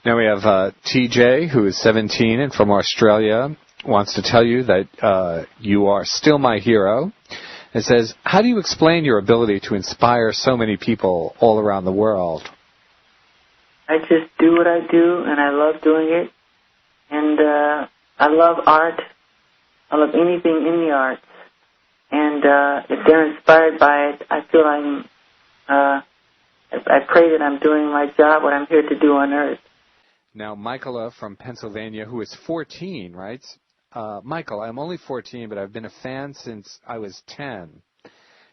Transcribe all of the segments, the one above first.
Now we have TJ, who is 17 and from Australia, wants to tell you that you are still my hero. It says, how do you explain your ability to inspire so many people all around the world? I just do what I do, and I love doing it. And I love art. I love anything in the arts. And if they're inspired by it, I feel I pray that I'm doing my job, what I'm here to do on earth. Now, Michaela from Pennsylvania, who is 14, writes, Michael, I'm only 14, but I've been a fan since I was 10.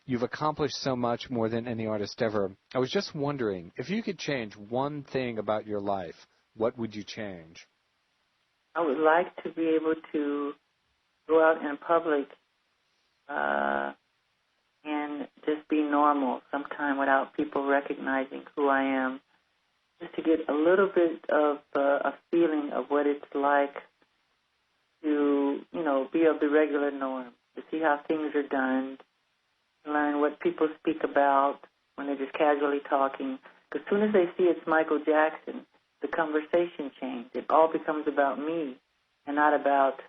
You've accomplished so much, more than any artist ever. I was just wondering, if you could change one thing about your life, what would you change? I would like to be able to go out in public and just be normal sometime without people recognizing who I am, just to get a little bit of a feeling of what it's like to, be of the regular norm, to see how things are done, to learn what people speak about when they're just casually talking. Because as soon as they see it's Michael Jackson, the conversation changes. It all becomes about me and not about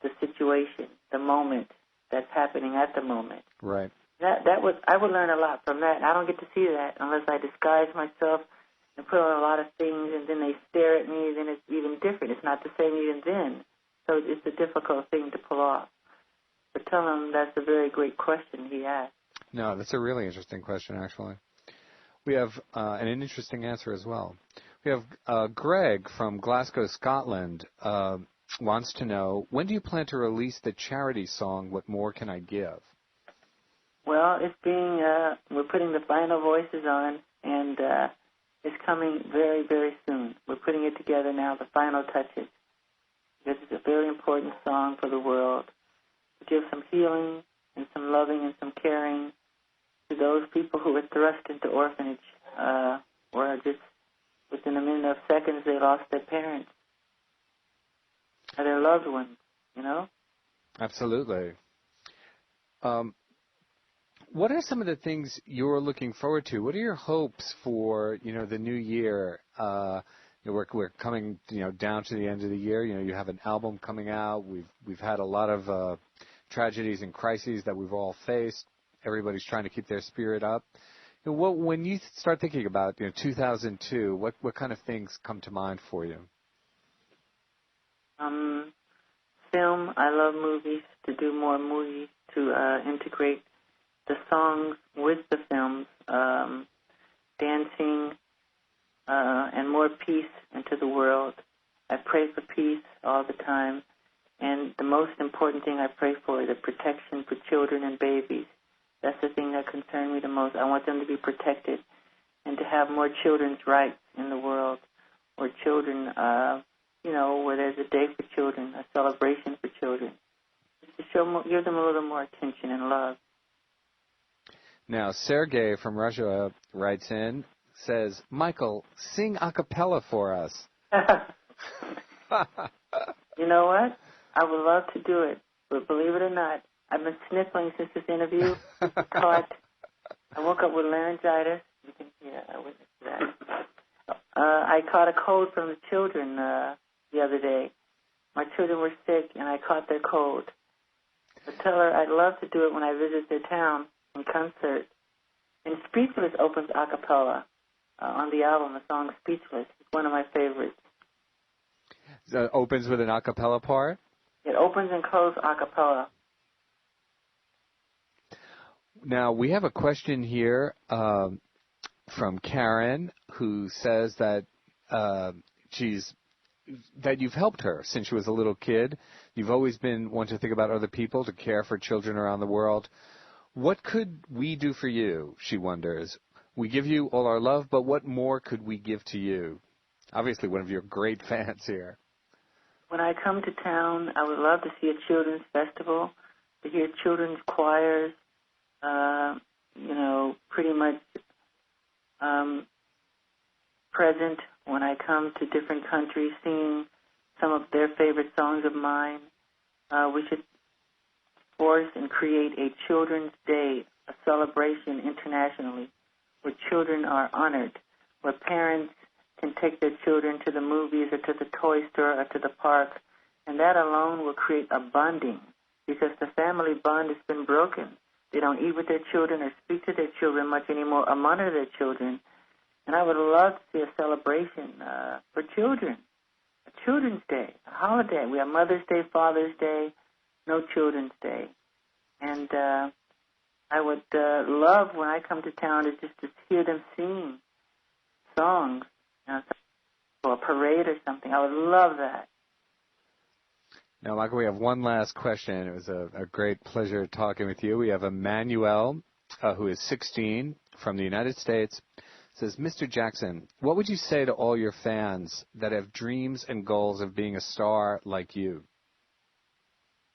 the situation, the moment that's happening at the moment. Right. I would learn a lot from that. I don't get to see that unless I disguise myself and put on a lot of things, and then they stare at me, then it's even different. It's not the same even then. So it's a difficult thing to pull off. But tell him that's a very great question he asked. No, that's a really interesting question, actually. We have an interesting answer as well. We have Greg from Glasgow, Scotland, wants to know, when do you plan to release the charity song, What More Can I Give? Well, it's being, we're putting the final voices on, and it's coming very, very soon. We're putting it together now, the final touches. This is a very important song for the world, to give some healing and some loving and some caring to those people who were thrust into orphanage, or just within a minute of seconds they lost their parents or their loved ones, Absolutely. What are some of the things you're looking forward to? What are your hopes for, the new year? We're coming, down to the end of the year. You have an album coming out. We've had a lot of tragedies and crises that we've all faced. Everybody's trying to keep their spirit up. When you start thinking about 2002, what kind of things come to mind for you? Film. I love movies. To do more movies, to integrate the songs with the films, dancing, and more peace into the world. I pray for peace all the time, and the most important thing I pray for is the protection for children and babies. That's the thing that concerns me the most. I want them to be protected and to have more children's rights in the world, or children, where there's a day for children, a celebration for children, just to give them a little more attention and love. Now, Sergey from Russia writes in, says, Michael, sing a cappella for us. You know what? I would love to do it, but believe it or not, I've been sniffling since this interview. I woke up with laryngitis. You can hear, I witnessed that. I caught a cold from the children the other day. My children were sick, and I caught their cold. But tell her I'd love to do it when I visit their town in concert. And Speechless opens a cappella on the album, the song Speechless. It's one of my favorites. So it opens with an a cappella part? It opens and closes a cappella. Now, we have a question here from Karen, who says that that you've helped her since she was a little kid. You've always been one to think about other people, to care for children around the world. What could we do for you, she wonders. We give you all our love, but what more could we give to you? Obviously, one of your great fans here. When I come to town, I would love to see a children's festival, to hear children's choirs, pretty much present when I come to different countries, singing some of their favorite songs of mine. We should force and create a Children's Day, a celebration internationally, where children are honored, where parents can take their children to the movies or to the toy store or to the park, and that alone will create a bonding because the family bond has been broken. They don't eat with their children or speak to their children much anymore or monitor their children. And I would love to see a celebration for children, a Children's Day, a holiday. We have Mother's Day, Father's Day, no Children's Day. And I would love when I come to town to just to hear them sing songs, or a parade or something. I would love that. Now, Michael, we have one last question. It was a great pleasure talking with you. We have Emmanuel, who is 16, from the United States. Says, Mr. Jackson, what would you say to all your fans that have dreams and goals of being a star like you?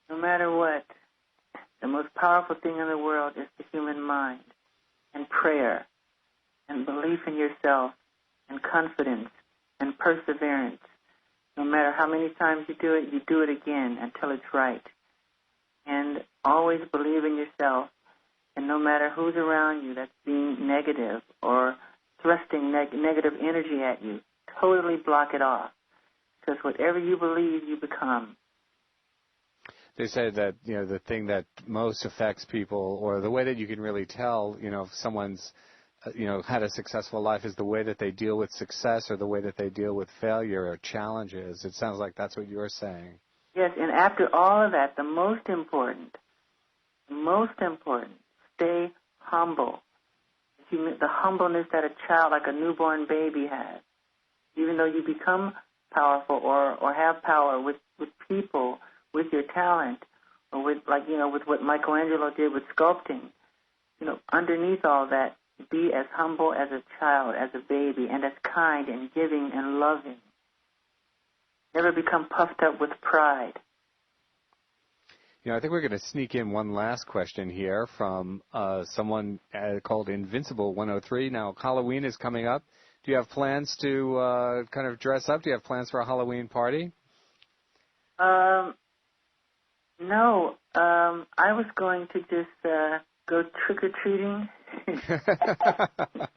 No matter what, the most powerful thing in the world is the human mind, and prayer, and belief in yourself, and confidence, and perseverance. No matter how many times you do it again until it's right. And always believe in yourself, and no matter who's around you that's being negative or thrusting negative energy at you, totally block it off. Because whatever you believe, you become. They say that, the thing that most affects people, or the way that you can really tell, if someone's, had a successful life, is the way that they deal with success or the way that they deal with failure or challenges. It sounds like that's what you're saying. Yes, and after all of that, the most important, stay humble. The humbleness that a child, like a newborn baby, has. Even though you become powerful or have power with people, with your talent, or with what Michelangelo did with sculpting, underneath all that, be as humble as a child, as a baby, and as kind and giving and loving. Never become puffed up with pride. I think we're going to sneak in one last question here from someone called Invincible 103. Now, Halloween is coming up. Do you have plans to kind of dress up? Do you have plans for a Halloween party? No. I was going to just go trick-or-treating,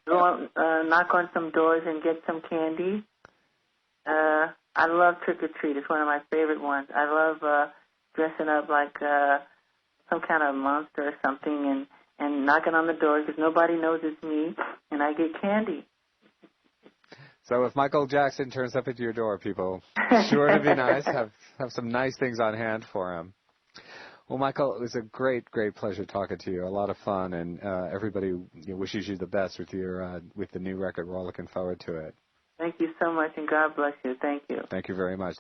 knock on some doors and get some candy. I love trick-or-treat. It's one of my favorite ones. I love dressing up like some kind of monster or something and knocking on the doors because nobody knows it's me, and I get candy. So if Michael Jackson turns up at your door, people, sure to be nice. Have some nice things on hand for him. Well, Michael, it was a great, great pleasure talking to you. A lot of fun, and everybody wishes you the best with with the new record. We're all looking forward to it. Thank you so much, and God bless you. Thank you. Thank you very much.